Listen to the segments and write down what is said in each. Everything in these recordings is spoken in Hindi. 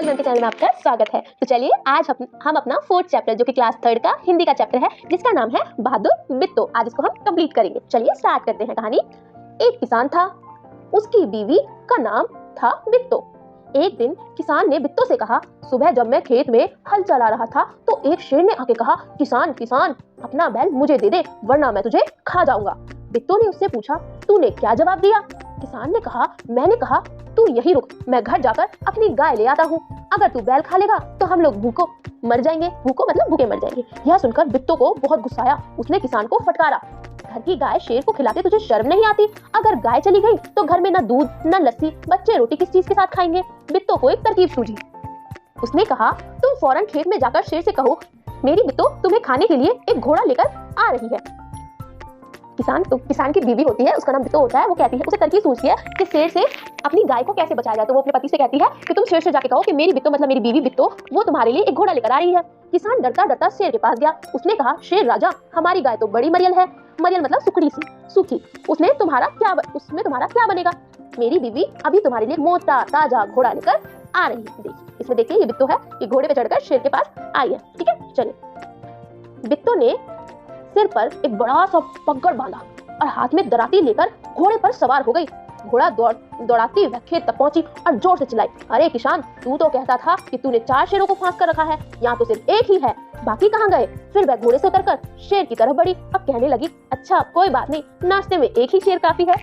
के चैनल में आपका स्वागत है। तो चलिए आज हम अपना 4th चैप्टर जो कि क्लास 3rd का हिंदी का चैप्टर है जिसका नाम है बहादुर बिट्टो, आज इसको हम कंप्लीट करेंगे। चलिए स्टार्ट करते हैं कहानी। एक किसान था, उसकी बीवी का नाम था बिट्टो। एक दिन किसान ने बिट्टो से कहा, सुबह जब मैं खेत में हल चला रहा था तो एक शेर ने आके कहा, किसान किसान अपना बैल मुझे दे दे वरना मैं तुझे खा जाऊंगा। बिट्टो ने उससे पूछा, तूने क्या जवाब दिया? किसान ने कहा, मैंने कहा तू यही रुक, मैं घर जाकर अपनी गाय ले आता हूँ। अगर तू बैल खा लेगा तो हम लोग भूखों मर जाएंगे। भूखों मतलब भूखे मर जाएंगे। यह सुनकर बिट्टो को बहुत गुस्सा आया। उसने किसान को फटकारा, घर की गाय शेर को खिलाते तुझे शर्म नहीं आती? अगर गाय चली गई तो घर में न दूध न लस्सी, बच्चे रोटी किस चीज के साथ खाएंगे? बिट्टो को एक तरकीब सूझी। उसने कहा, तुम फौरन खेत में जाकर शेर से कहो, मेरी बिट्टो तुम्हें खाने के लिए एक घोड़ा लेकर आ रही है। किसान की बीवी होती है, उसका नाम बिट्टो होता है। वो कहती है, उसे तरकीब सूझती है कि शेर से अपनी गाय को कैसे बचाया जाए। तो वो अपने पति से कहती है कि तुम शेर से जाके कहो कि मेरी बिट्टो मतलब मेरी बीवी बिट्टो वो तुम्हारे लिए एक घोड़ा लेकर आ रही है। किसान डरता डरता शेर के पास गया। उसने कहा, शेर राजा, हमारी गाय तो बड़ी मरियल है। मरियल मतलब सुकड़ी सी, सूखी। उसमें तुम्हारा क्या बनेगा? मेरी बीवी अभी तुम्हारे लिए मोटा ताजा घोड़ा लेकर आ रही है। देखिए इसमें देखिए, ये बिट्टो है, ये घोड़े पे चढ़कर शेर के पास आई है। ठीक है, चलिए। बिट्टो ने सिर पर एक बड़ा सा पगड़ बांधा और हाथ में दराती लेकर घोड़े पर सवार हो गई। घोड़ा दौड़ाती हुई खेत तक पहुंची और जोर से चिल्लाई, अरे किसान, तू तो कहता था कि तूने 4 शेरों को फांस कर रखा है, यहाँ तो सिर्फ एक ही है, बाकी कहाँ गए? फिर वह घोड़े से उतरकर शेर की तरफ बढ़ी और कहने लगी, अच्छा कोई बात नहीं, नाश्ते में एक ही शेर काफी है।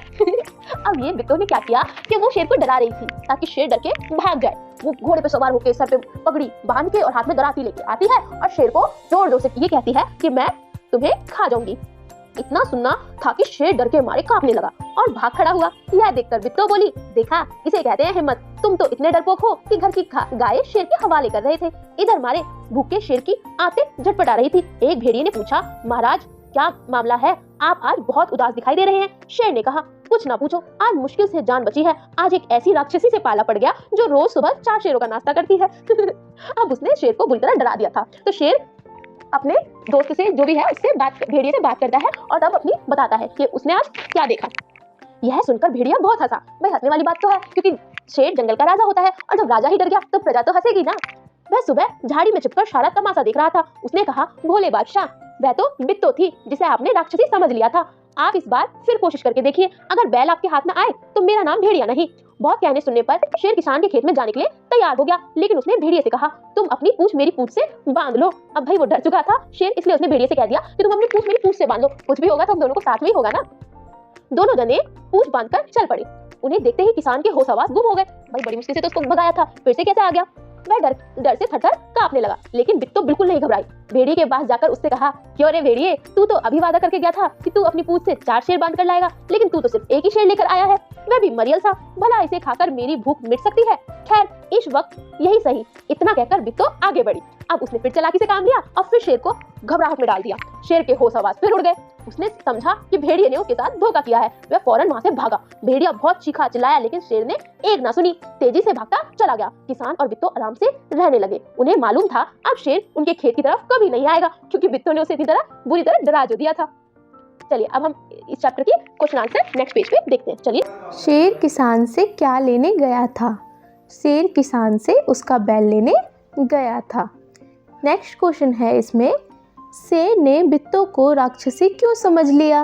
अब ये बिट्टो ने क्या किया कि वो शेर को डरा रही थी ताकि शेर डर के भाग जाए। वो घोड़े पे सवार होकर सर पे पगड़ी बांध के और हाथ में दराती लेके आती है और शेर को जोर जोर से ये कहती है कि मैं तुम्हें खा जाऊंगी। इतना सुनना था कि शेर डर के मारे कांपने लगा और भाग खड़ा हुआ। यह देखकर बिट्टो बोली, देखा, इसे कहते हैं हिम्मत। तुम तो इतने डरपोक हो कि घर की गाय शेर के हवाले कर रहे थे। इधर मारे भूखे शेर की आते झटपटा रही थी। एक भेड़िए ने पूछा, महाराज क्या मामला है? आप आज बहुत उदास दिखाई दे रहे हैं। शेर ने कहा, कुछ ना पूछो, आज मुश्किल से जान बची है। आज एक ऐसी राक्षसी से पाला पड़ गया जो रोज सुबह 4 शेरों का नाश्ता करती है। अब उसने शेर को बुरी तरह डरा दिया था। तो शेर अपने दोस्त से जो भी है उससे भेड़िए से बात करता है और तब अपनी बताता है कि उसने आज क्या देखा। यह सुनकर भेड़िया बहुत हंसा। भाई हंसने वाली बात तो है क्योंकि शेर जंगल का राजा होता है और जब राजा ही डर गया तो प्रजा तो हंसेगी ना। वह सुबह झाड़ी में छिपकर सारा तमाशा देख रहा था। उसने कहा, भोले बादशाह, वह तो बिट्टो थी जिसे आपने राक्षसी समझ लिया था। आप इस बार फिर कोशिश करके देखिए, अगर बैल आपके हाथ में आए तो मेरा नाम भेड़िया नहीं। बहुत कहने सुनने पर शेर किसान के खेत में जाने के लिए तैयार हो गया, लेकिन उसने भेड़िए से कहा, तुम अपनी पूंछ मेरी पूंछ से बांध लो। अब भाई वो डर चुका था शेर, इसलिए उसने भेड़िए से कह दिया कि तुम अपनी पूंछ मेरी पूंछ से बांध लो, कुछ भी होगा तो हम दोनों को साथ में ही होगा ना। दोनों जने पूंछ बांधकर चल पड़े। उन्हें देखते ही किसान के होश हवास गुम हो गए। भाई बड़ी मुश्किल से तो उसको भगाया था, फिर से कैसे आ गया? वह डर से थर-थर कांपने लगा, लेकिन बिट्टो बिल्कुल नहीं घबराई। भेड़िए के पास जाकर उससे कहा, क्यों रे भेड़िए, तू तो अभी वादा करके गया था कि तू अपनी पूंछ से 4 शेर बांध कर लाएगा, लेकिन तू तो सिर्फ एक ही शेर लेकर आया है, वह भी मरियल सा। भला इसे खाकर मेरी भूख मिट सकती है? खैर इस वक्त यही सही। इतना कहकर बिट्टो आगे बढ़ी। अब उसने फिर चालाकी से काम लिया और फिर शेर को घबराहट में डाल दिया। शेर के होश हवास फिर उड़ गए। उसने समझा कि भेड़िए ने उसके साथ धोखा किया है। वह फौरन वहां से भागा। भेड़िया बहुत चीखा चिल्लाया, लेकिन शेर ने एक ना सुनी, तेजी से भागता चला गया। किसान और बिट्टो आराम से रहने लगे। उन्हें मालूम था अब शेर उनके खेत की तरफ कभी नहीं आएगा, क्योंकि बिट्टो ने उसे बुरी तरह डरा जो दिया था। चलिए अब हम इस चैप्टर की क्वेश्चन आंसर नेक्स्ट पेज पे देखते हैं। चलिए। शेर किसान से क्या लेने गया था? शेर किसान से उसका बैल लेने गया था। नेक्स्ट क्वेश्चन है इसमें, शेर ने बिट्टो को राक्षसी क्यों समझ लिया?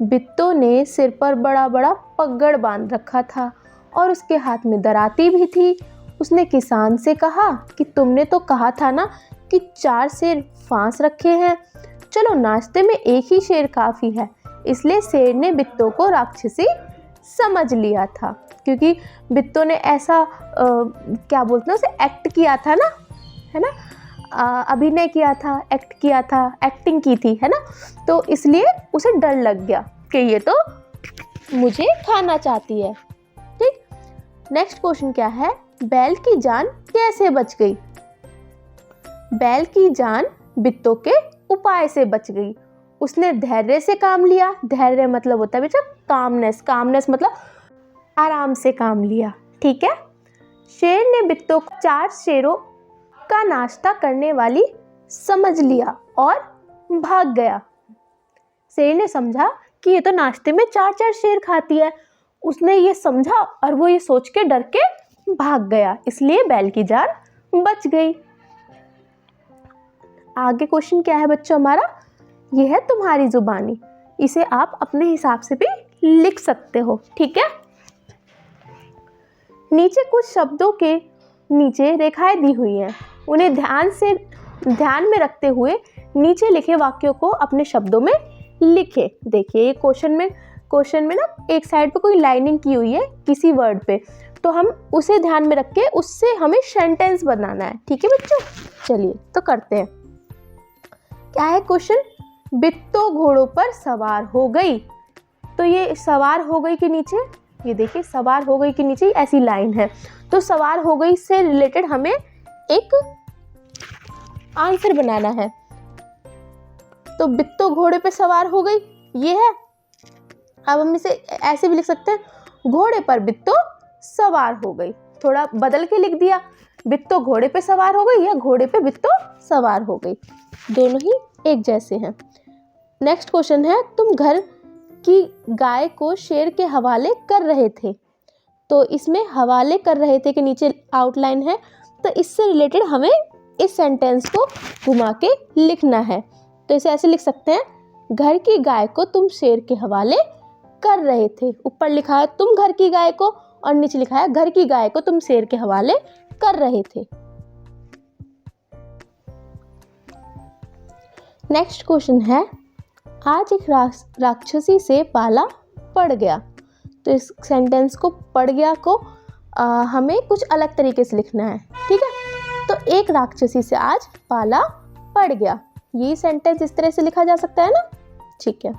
बिट्टो ने सिर पर बड़ा बड़ा पगड़ बांध रखा था और उसके हाथ में दराती भी थी। उसने किसान से कहा कि तुमने तो कहा था ना कि 4 शेर फांस रखे हैं, चलो नाश्ते में एक ही शेर काफ़ी है। इसलिए शेर ने बिट्टो को राक्षसी समझ लिया था, क्योंकि बिट्टो ने ऐसा क्या बोलते हैं उसे, एक्ट किया था ना, है ना, अभिनय किया था, एक्ट किया था, एक्टिंग की थी, है ना, तो इसलिए उसे डर लग गया कि ये तो मुझे खाना चाहती है। ठीक। नेक्स्ट क्वेश्चन क्या है, बैल की जान कैसे बच गई? बैल की जान बिट्टो के उपाय से बच गई। उसने धैर्य से काम लिया। धैर्य मतलब होता है बेटा कामनेस। कामनेस मतलब आराम से काम लिया। ठीक है। शेर ने बिट्टो को 4 शेरों का नाश्ता करने वाली समझ लिया और भाग गया। शेर ने समझा कि ये तो नाश्ते में 4 शेर खाती है। उसने ये समझा और वो ये सोच के डर के भाग गया, इसलिए बैल की जान बच गई। आगे क्वेश्चन क्या है बच्चों हमारा, ये है तुम्हारी जुबानी। इसे आप अपने हिसाब से भी लिख सकते हो, ठीक है। नीचे कुछ शब्दों के नीचे रेखाएं दी हुई हैं, उन्हें ध्यान में रखते हुए नीचे लिखे वाक्यों को अपने शब्दों में लिखे। देखिए क्वेश्चन में ना एक साइड पे कोई लाइनिंग की हुई है किसी वर्ड पे, तो हम उसे ध्यान में रख के उससे हमें सेंटेंस बनाना है, ठीक है बच्चों। चलिए तो करते हैं। क्या है क्वेश्चन, बिट्टो घोड़ों पर सवार हो गई। तो ये सवार हो गई के नीचे, ये देखिए सवार हो गई के नीचे ऐसी लाइन है, तो सवार हो गई से रिलेटेड हमें एक आंसर बनाना है। तो बिट्टो घोड़े पे सवार हो गई ये है। अब हम इसे ऐसे भी लिख सकते हैं, घोड़े पर बिट्टो सवार हो गई। थोड़ा बदल के लिख दिया, बिट्टो घोड़े पे सवार हो गई या घोड़े पे बिट्टो सवार हो गई, दोनों ही एक जैसे हैं। नेक्स्ट क्वेश्चन है, तुम घर की गाय को शेर के हवाले कर रहे थे। तो इसमें हवाले कर रहे थे के नीचे आउटलाइन है, तो इससे रिलेटेड हमें इस सेंटेंस को घुमा के लिखना है। तो इसे ऐसे लिख सकते हैं, घर की गाय को तुम शेर के हवाले कर रहे थे। ऊपर लिखा है तुम घर की गाय को और नीचे लिखा है घर की गाय को तुम शेर के हवाले कर रहे थे। नेक्स्ट क्वेश्चन है, आज एक राक्षसी से पाला पड़ गया। तो इस सेंटेंस को पड़ गया को हमें कुछ अलग तरीके से लिखना है, ठीक है। तो एक राक्षसी से आज पाला पड़ गया, ये सेंटेंस इस तरह से लिखा जा सकता है ना, ठीक है।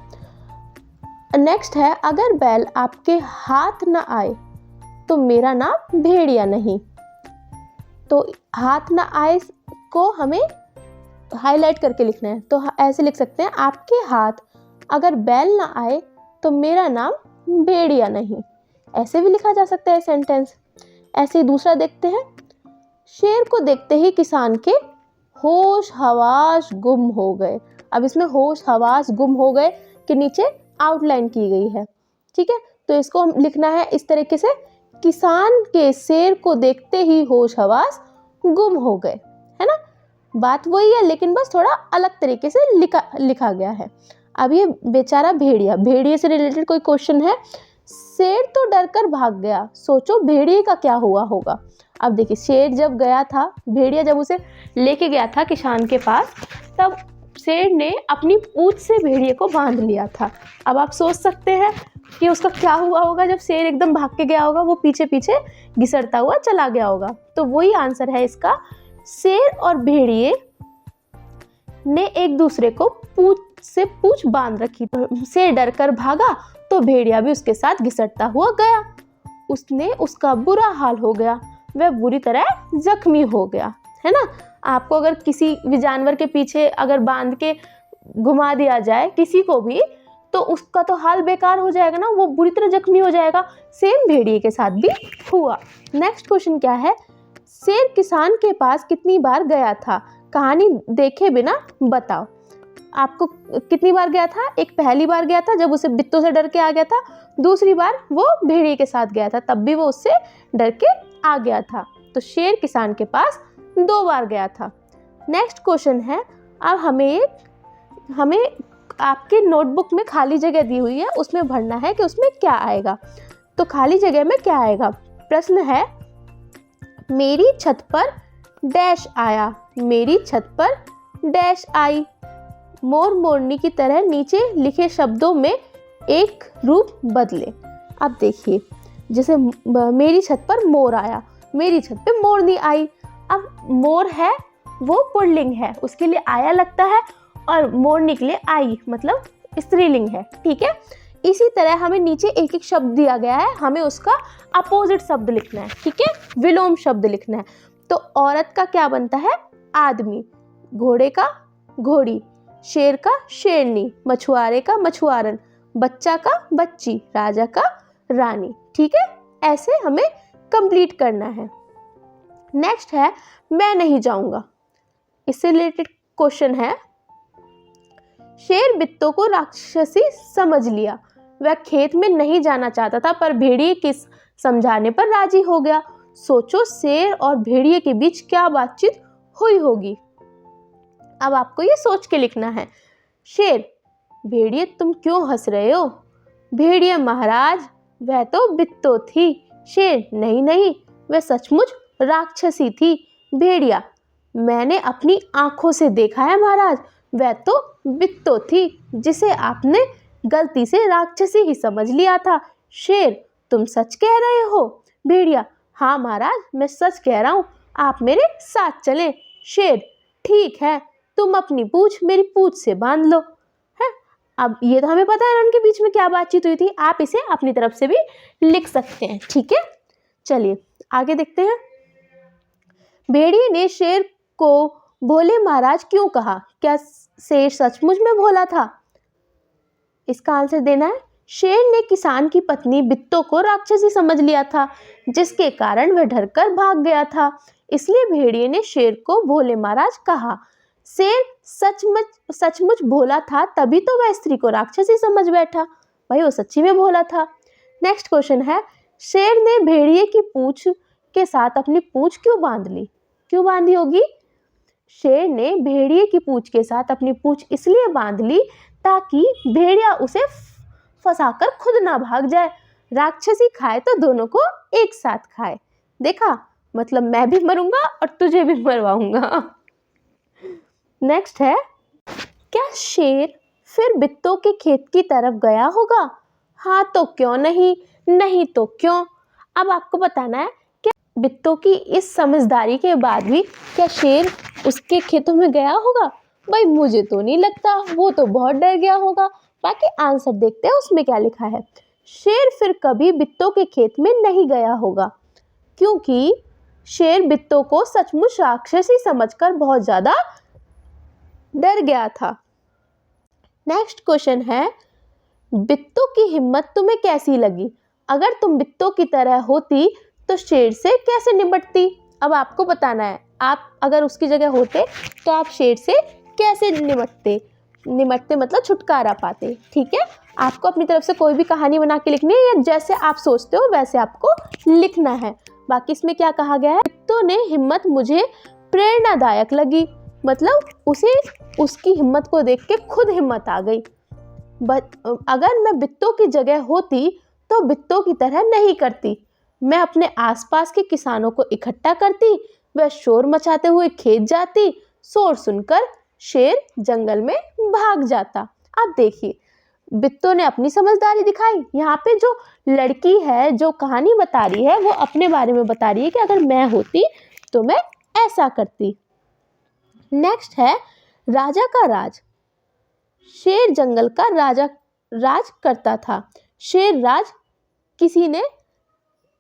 नेक्स्ट है, अगर बैल आपके हाथ ना आए तो मेरा नाम भेड़िया नहीं। तो हाथ ना आए को हमें हाईलाइट करके लिखना है, तो ऐसे लिख सकते हैं, आपके हाथ अगर बैल ना आए तो मेरा नाम भेड़िया नहीं। ऐसे भी लिखा जा सकता है सेंटेंस। ऐसे ही दूसरा देखते हैं, शेर को देखते ही किसान के होश हवास गुम हो गए। अब इसमें होश हवास गुम हो गए के नीचे आउटलाइन की गई है, ठीक है। तो इसको हम लिखना है इस तरीके से, किसान के शेर को देखते ही होश हवास गुम हो गए, है ना। बात वही है लेकिन बस थोड़ा अलग तरीके से लिखा गया है। अब ये बेचारा भेड़िए से रिलेटेड कोई क्वेश्चन है, शेर तो डर कर भाग गया, सोचो भेड़िए का क्या हुआ होगा। अब देखिए, शेर जब गया था, भेड़िया जब उसे लेके गया था किसान के पास, तब शेर ने अपनी पूंछ से भेड़िए को बांध लिया था। अब आप सोच सकते हैं कि उसका क्या हुआ होगा जब शेर एकदम भाग के गया होगा, वो पीछे पीछे घिसटता हुआ चला गया होगा। तो वही आंसर है इसका, शेर और भेड़िए ने एक दूसरे को पूंछ से पूंछ बांध रखी। शेर डर कर भागा तो भेड़िया भी उसके साथ घिसटता हुआ गया। उसका बुरा हाल हो गया, वह बुरी तरह जख्मी हो गया, है ना। आपको अगर किसी भी जानवर के पीछे अगर बांध के घुमा दिया जाए किसी को भी, तो उसका तो हाल बेकार हो जाएगा ना, वो बुरी तरह जख्मी हो जाएगा। सेम भेड़िए के साथ भी हुआ। नेक्स्ट क्वेश्चन क्या है, शेर किसान के पास कितनी बार गया था, कहानी देखे बिना बताओ। आपको कितनी बार गया था, एक पहली बार गया था जब उसे बित्तों से डर के आ गया था, दूसरी बार वो भेड़िए के साथ गया था, तब भी वो उससे डर के आ गया था। तो शेर किसान के पास 2 बार गया था। नेक्स्ट क्वेश्चन है, अब हमें आपके नोटबुक में खाली जगह दी हुई है, उसमें भरना है कि उसमें क्या आएगा। तो खाली जगह में क्या आएगा, प्रश्न है, मेरी छत पर डैश आया, मेरी छत पर डैश आई। मोर मोरनी की तरह नीचे लिखे शब्दों में एक रूप बदले। अब देखिए, जैसे मेरी छत पर मोर आया, मेरी छत पे मोरनी आई। अब मोर है वो पुल्लिंग है, उसके लिए आया लगता है, और मोरनी के लिए आई मतलब स्त्रीलिंग है, ठीक है। इसी तरह हमें नीचे एक एक शब्द दिया गया है, हमें उसका अपोजिट शब्द लिखना है, ठीक है, विलोम शब्द लिखना है। तो औरत का क्या बनता है, आदमी, घोड़े का घोड़ी, शेर का शेरनी, मछुआरे का मछुआरन, बच्चा का बच्ची, राजा का रानी, ठीक है। ऐसे हमें कंप्लीट करना है। नेक्स्ट है, मैं नहीं जाऊंगा। इससे रिलेटेड क्वेश्चन है, शेर बित्तों को राक्षसी समझ लिया, वह खेत में नहीं जाना चाहता था, पर भेड़िए के समझाने पर राजी हो गया। सोचो शेर और भेड़िए के बीच क्या बातचीत हुई होगी। अब आपको ये सोच के लिखना है। शेर, भेड़िए तुम क्यों हंस रहे हो? भेड़िए, महाराज वह तो बित्तो थी। शेर, नहीं नहीं, वह सचमुच राक्षसी थी। भेड़िया, मैंने अपनी आंखों से देखा है महाराज, वह तो बित्तो थी जिसे आपने गलती से राक्षसी ही समझ लिया था। शेर, तुम सच कह रहे हो? भेड़िया, हाँ महाराज, मैं सच कह रहा हूँ, आप मेरे साथ चलें। शेर, ठीक है, तुम अपनी पूंछ मेरी पूंछ से बांध लो। है, अब ये तो हमें पता है उनके बीच में क्या बातचीत हुई थी, आप इसे अपनी तरफ से भी लिख सकते हैं। ठीक है, चलिए आगे देखते हैं। भेड़िए ने शेर को भोले महाराज क्यों कहा? क्या शेर सचमुच में भोला था? इसका आंसर देना है। शेर ने किसान की पत्नी बित्तो को राक्षसी समझ लिया था, जिसके कारण वह डरकर भाग गया था। इसलिए भेड़िए ने शेर को भोले महाराज कहा। शेर सचमुच भोला था, तभी तो वह स्त्री को राक्षसी समझ बैठा। भाई वो सच्ची में भोला था। नेक्स्ट क्वेश्चन है, शेर ने भेड़िए की पूंछ के साथ अपनी पूंछ क्यों बांध ली? क्यों बांधी होगी? शेर ने भेड़िए की पूंछ के साथ अपनी पूंछ इसलिए बांध ली ताकि भेड़िया उसे फंसाकर खुद ना भाग जाए। राक्षसी खाए तो दोनों को एक साथ खाए। देखा, मतलब मैं भी मरूंगा और तुझे भी मरवाऊंगा। नेक्स्ट है, क्या शेर फिर बित्तो के खेत की तरफ गया होगा? हाँ तो क्यों नहीं, नहीं तो क्यों? अब आपको बताना है, क्या बित्तो की इस समझदारी के बाद भी क्या शेर उसके खेतों में गया होगा? भाई मुझे तो नहीं लगता, वो तो बहुत डर गया होगा। बाकी आंसर देखते हैं उसमें क्या लिखा है। शेर फिर कभी बित्तो के खेत में नहीं गया होगा, क्योंकि शेर बित्तो को सचमुच राक्षसी समझकर बहुत ज़्यादा डर गया था। नेक्स्ट क्वेश्चन है, बित्तो की हिम्मत तुम्हें कैसी लगी? अगर तुम बित्तो की तरह होती तो शेर से कैसे निपटती? अब आपको बताना है, आप अगर उसकी जगह होते तो आप शेर से कैसे निपटते मतलब छुटकारा पाते। ठीक है, आपको अपनी तरफ से कोई भी कहानी बना के लिखनी है या जैसे आप सोचते हो वैसे आपको लिखना है। बाकी इसमें क्या कहा गया है, बित्तो ने हिम्मत मुझे प्रेरणादायक लगी, मतलब उसे उसकी हिम्मत को देख के खुद हिम्मत आ गई। अगर मैं बित्तो की जगह होती तो बित्तो की तरह नहीं करती। मैं अपने आसपास के किसानों को इकट्ठा करती, वह शोर मचाते हुए खेत जाती, शोर सुनकर शेर जंगल में भाग जाता। अब देखिए, बित्तो ने अपनी समझदारी दिखाई। यहाँ पे जो लड़की है जो कहानी बता रही है वो अपने बारे में बता रही है कि अगर मैं होती तो मैं ऐसा करती। नेक्स्ट है, राजा का राज। शेर जंगल का राज करता था। शेर राज किसी ने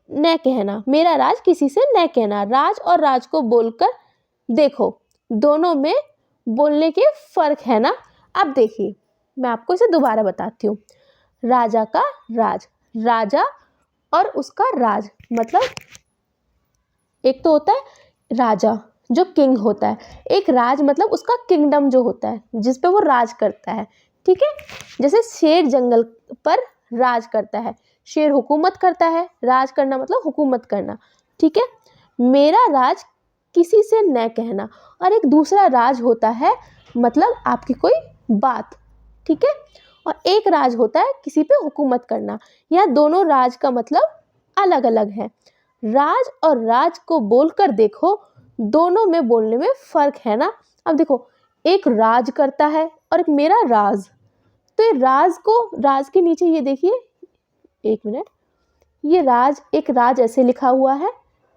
न कहना, मेरा राज किसी से न कहना। राज और राज को बोलकर देखो, दोनों में बोलने के फर्क है ना। अब देखिए, मैं आपको इसे दोबारा बताती हूँ। राजा का राज, राजा और उसका राज, मतलब एक तो होता है राजा जो किंग होता है, एक राज मतलब उसका किंगडम जो होता है जिस पे वो राज करता है। ठीक है, जैसे शेर जंगल पर राज करता है, शेर हुकूमत करता है, राज करना मतलब हुकूमत करना। ठीक है, मेरा राज किसी से न कहना, और एक दूसरा राज होता है मतलब आपकी कोई बात। ठीक है, और एक राज होता है किसी पे हुकूमत करना। यह दोनों राज का मतलब अलग अलग है। राज और राज को बोलकर देखो, दोनों में बोलने में फ़र्क है ना। अब देखो, एक राज करता है और एक मेरा राज, तो ये राज के नीचे ये देखिए, एक मिनट, ये राज, एक राज ऐसे लिखा हुआ है।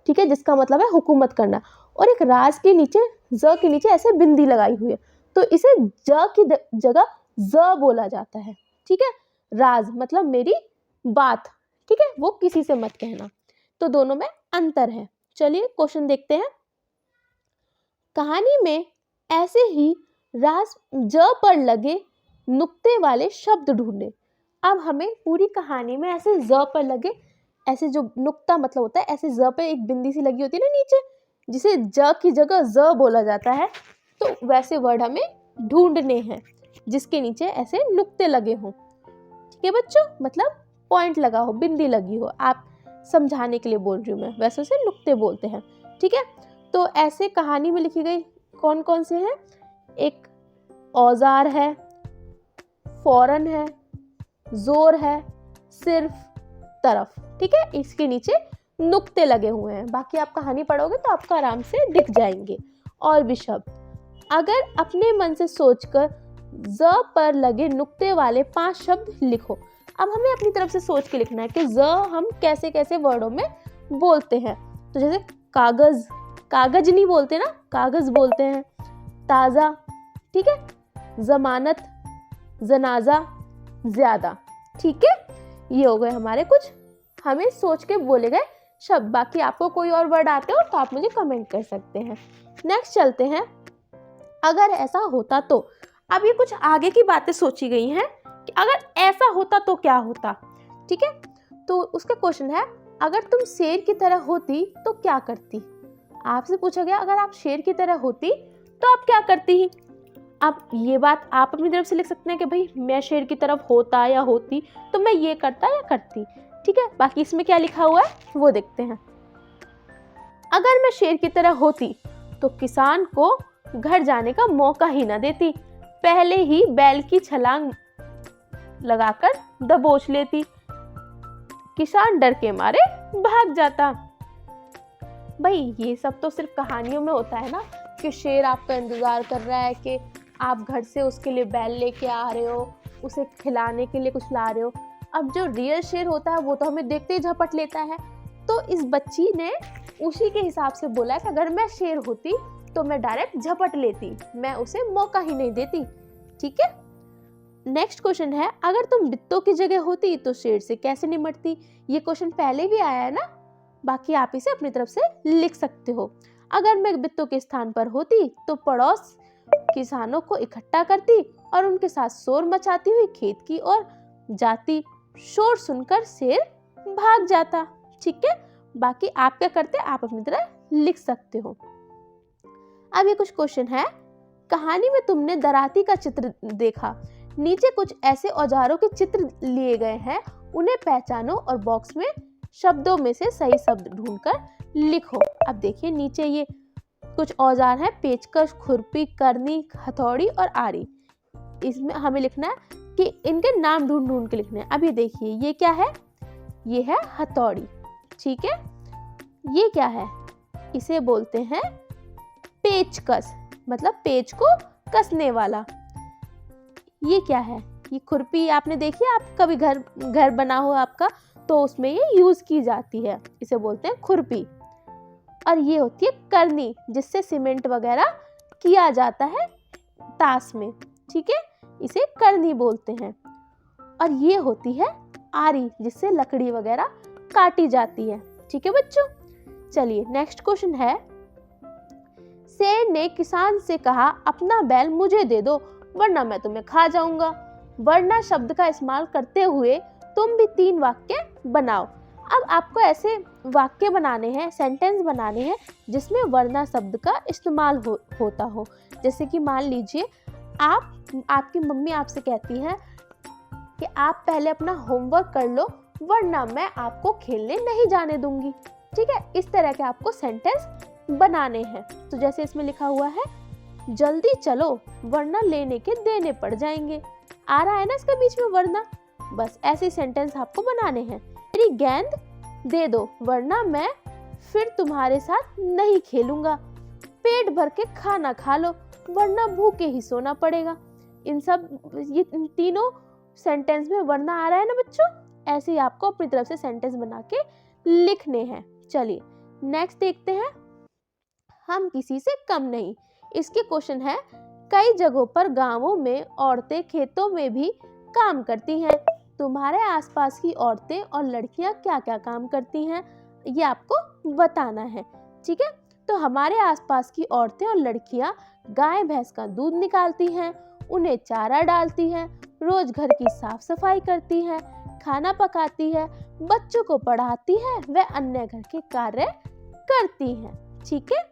ठीक है, जिसका मतलब है हुकूमत करना, और एक राज के नीचे ज के नीचे ऐसे बिंदी लगाई हुई है, तो इसे ज की जगह ज बोला जाता है। ठीक है, राज मतलब मेरी बात। ठीक है, वो किसी से मत कहना, तो दोनों में अंतर है। चलिए क्वेश्चन देखते हैं। कहानी में ऐसे ही राज ज पर लगे नुक्ते वाले शब्द ढूंढे। अब हमें पूरी कहानी में ऐसे ज पर लगे, ऐसे जो नुक्ता मतलब होता है, ऐसे ज पे एक बिंदी सी लगी होती है ना नीचे, जिसे ज की जगह ज बोला जाता है, तो वैसे वर्ड हमें ढूंढने हैं जिसके नीचे ऐसे नुक्ते लगे हों। ठीक है बच्चों, मतलब पॉइंट लगा हो, बिंदी लगी हो। आप समझाने के लिए बोल रही हूँ मैं, वैसे उसे नुक्ते बोलते हैं। ठीक है, तो ऐसे कहानी में लिखी गई कौन कौन से हैं? एक औजार है, फौरन है, जोर है, सिर्फ, तरफ। ठीक है, इसके नीचे नुक्ते लगे हुए हैं, बाकी आप कहानी पढ़ोगे तो आपको आराम से दिख जाएंगे। और भी शब्द, अगर अपने मन से सोचकर ज पर लगे नुक्ते वाले 5 शब्द लिखो। अब हमें अपनी तरफ से सोच के लिखना है कि ज हम कैसे कैसे वर्डों में बोलते हैं। तो जैसे कागज, कागज नहीं बोलते ना, कागज बोलते हैं। ताज़ा, ठीक है, जमानत, जनाजा, ज्यादा। ठीक है, ये हो गए हमारे कुछ हमें सोच के बोले गए शब्द। बाकी आपको कोई और वर्ड आते हो तो आप मुझे कमेंट कर सकते हैं। नेक्स्ट चलते हैं, अगर ऐसा होता तो। अब ये कुछ आगे की बातें सोची गई हैं कि अगर ऐसा होता तो क्या होता। ठीक है, तो उसका क्वेश्चन है, अगर तुम शेर की तरह होती तो क्या करती। आपसे पूछा गया अगर आप शेर की तरह होती तो आप क्या करती। अब ये बात आप अपनी तरफ से लिख सकते हैं कि भाई मैं शेर की तरफ होता या होती तो मैं ये करता या करती। ठीक है, बाकी इसमें क्या लिखा हुआ है वो देखते हैं। अगर मैं शेर की तरह होती तो किसान को घर जाने का मौका ही न देती, पहले ही बैल की छलांग लगाकर दबोच लेती, किसान डर के मारे भाग जाता। भाई ये सब तो सिर्फ कहानियों में होता है ना, कि शेर आपका इंतजार कर रहा है कि आप घर से उसके लिए बैल लेके आ रहे हो, उसे खिलाने के लिए कुछ ला रहे हो। अब जो रियल शेर होता है वो तो हमें देखते ही झपट लेता है। तो इस बच्ची ने उसी के हिसाब से बोला है कि अगर मैं शेर होती तो मैं डायरेक्ट झपट लेती, मैं उसे मौका ही नहीं देती। ठीक है, नेक्स्ट क्वेश्चन है, अगर तुम बित्तों की जगह होती तो शेर से कैसे निपटती। ये क्वेश्चन पहले भी आया है ना, बाकी आप इसे अपनी तरफ से लिख सकते हो। अगर मैं बित्तों के स्थान पर होती तो पड़ोस किसानों को इकट्ठा करती और उनके साथ शोर मचाती हुई खेत की ओर जाती, शोर सुनकर शेर भाग जाता। ठीक है, बाकी आप क्या करते आप अपनी तरह लिख सकते हो। अब ये कुछ क्वेश्चन है, कहानी में तुमने दराती का चित्र देखा, नीचे कुछ ऐसे औजारों के चित्र लिए गए हैं, उन्हें पहचानो और बॉक्स में शब्दों में से सही शब्द ढूंढकर लिखो। अब देखिए नीचे ये कुछ औजार हैं, पेचकस, खुरपी, करनी, हथौड़ी और आरी। इसमें हमें लिखना है कि इनके नाम ढूंढ ढूंढ के लिखने हैं। अब ये देखिए ये क्या है, ये है हथौड़ी। ठीक है, ये क्या है, इसे बोलते हैं पेचकस, मतलब पेच को कसने वाला। ये क्या है, ये खुरपी आपने देखी है, आप कभी घर बना हो आपका तो उसमें ये यूज की जाती है, इसे बोलते हैं खुरपी। और ये होती है करनी, जिससे सीमेंट वगैरह किया जाता है तास में। ठीक है, इसे करनी बोलते हैं। और ये होती है आरी, जिससे लकड़ी वगैरह काटी जाती है। ठीक है बच्चों, चलिए नेक्स्ट क्वेश्चन है, शेर ने किसान से कहा अपना बैल मुझे दे दो वरना मैं तुम्हें खा जाऊंगा। वरना शब्द का इस्तेमाल करते हुए तुम भी 3 वाक्य बनाओ। अब आपको ऐसे वाक्य बनाने हैं, सेंटेंस बनाने हैं जिसमें वरना शब्द का इस्तेमाल होता हो। जैसे कि मान लीजिए आपकी मम्मी आपसे कहती है कि आप पहले अपना होमवर्क कर लो वरना मैं आपको खेलने नहीं जाने दूंगी। ठीक है, इस तरह के आपको सेंटेंस बनाने हैं। तो जैसे इसमें लिखा हुआ है, जल्दी चलो वरना लेने के देने पड़ जाएंगे। आ रहा है ना इसके बीच में वरना, बस ऐसे सेंटेंस आपको बनाने हैं। मेरी गेंद दे दो वरना मैं फिर तुम्हारे साथ नहीं खेलूंगा। पेट भर के खाना खा लो वरना भूखे ही सोना पड़ेगा। इन तीनों सेंटेंस में वरना आ रहा है ना बच्चों, ऐसे ही आपको अपनी तरफ से सेंटेंस बना के लिखने हैं। चलिए नेक्स्ट देखते हैं, हम किसी से कम नहीं। इसके क्वेश्चन है, कई जगहों पर गांवों में औरतें खेतों में भी काम करती हैं। तुम्हारे आसपास की औरतें और लड़कियां क्या क्या काम करती हैं ये आपको बताना है। ठीक है, तो हमारे आसपास की औरतें और लड़कियां गाय भैंस का दूध निकालती हैं, उन्हें चारा डालती हैं, रोज घर की साफ सफाई करती हैं, खाना पकाती है, बच्चों को पढ़ाती है, व अन्य घर के कार्य करती हैं। ठीक है,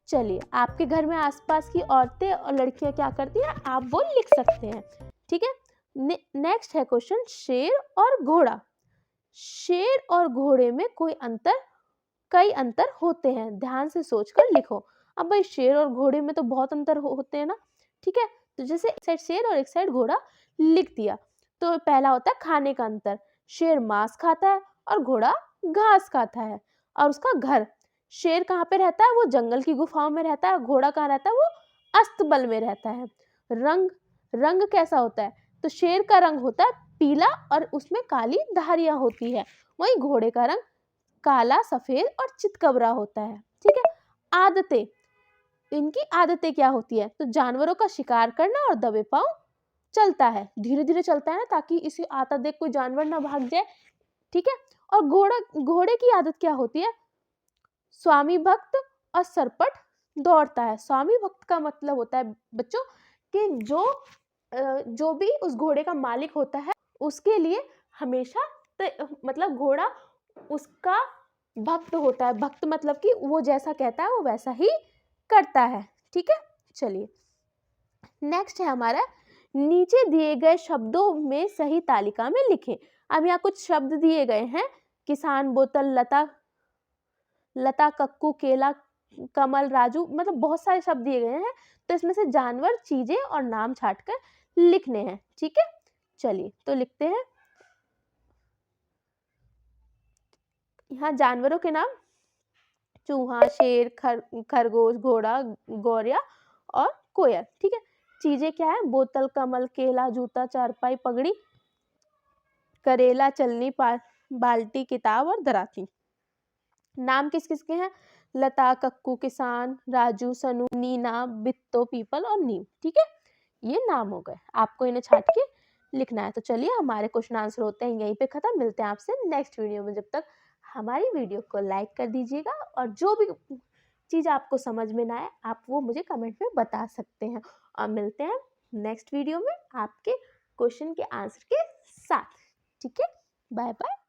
चलिए आपके घर में आसपास की औरतें और लड़कियां क्या करती हैं आप वो लिख सकते हैं। ठीक है, नेक्स्ट है क्वेश्चन, शेर और घोड़ा। शेर और घोड़े में कई अंतर होते हैं, ध्यान से सोचकर लिखो। अब भाई शेर और घोड़े में तो बहुत अंतर होते हैं ना, ठीक है। तो जैसे एक साइड शेर और एक साइड घोड़ा लिख दिया। तो पहला होता है खाने का अंतर, शेर मांस खाता है और घोड़ा घास खाता है। और उसका घर, शेर कहाँ पे रहता है, वो जंगल की गुफाओं में रहता है। घोड़ा कहाँ रहता है, वो अस्तबल में रहता है। रंग कैसा होता है, तो शेर का रंग होता है पीला और उसमें काली धारियां होती है। वहीं घोड़े का रंग काला, सफेद और चितकबरा होता है, ठीक है। आदतें, इनकी आदतें क्या होती है, तो जानवरों का शिकार करना और दबे पांव चलता है, धीरे धीरे चलता है ना, ताकि इसे आता देख कोई जानवर ना भाग जाए, ठीक है। और घोड़े की आदत क्या होती है, स्वामी भक्त और सरपट दौड़ता है। स्वामी भक्त का मतलब होता है बच्चों कि जो भी उस घोड़े का मालिक होता है उसके लिए हमेशा मतलब घोड़ा उसका भक्त होता है। भक्त मतलब कि वो जैसा कहता है वो वैसा ही करता है, ठीक है। चलिए नेक्स्ट है हमारा, नीचे दिए गए शब्दों में सही तालिका में लिखें। अब यहाँ कुछ शब्द दिए गए हैं, किसान, बोतल, लता, कक्कू, केला, कमल, राजू, मतलब बहुत सारे शब्द दिए गए हैं। तो इसमें से जानवर, चीजें और नाम छांटकर लिखने हैं, ठीक है। चलिए तो लिखते हैं। यहाँ जानवरों के नाम चूहा, शेर, खरगोश, घोड़ा, गौरिया और कोयल, ठीक है। चीजें क्या है, बोतल, कमल, केला, जूता, चारपाई, पगड़ी, करेला, चलनी, बाल्टी, किताब और दराती। नाम किस किस के हैं, लता, कक्कू, किसान, राजू, सनू, नीना, बित्तो, पीपल और नीम, ठीक है। ये नाम हो गए, आपको इन्हें छाट के लिखना है। तो चलिए हमारे क्वेश्चन आंसर होते हैं यहीं पे खत्म। मिलते हैं आपसे नेक्स्ट वीडियो में। जब तक हमारी वीडियो को लाइक कर दीजिएगा और जो भी चीज़ आपको समझ में ना आए आप वो मुझे कमेंट में बता सकते हैं। और मिलते हैं नेक्स्ट वीडियो में आपके क्वेश्चन के आंसर के साथ, ठीक है। Bye bye.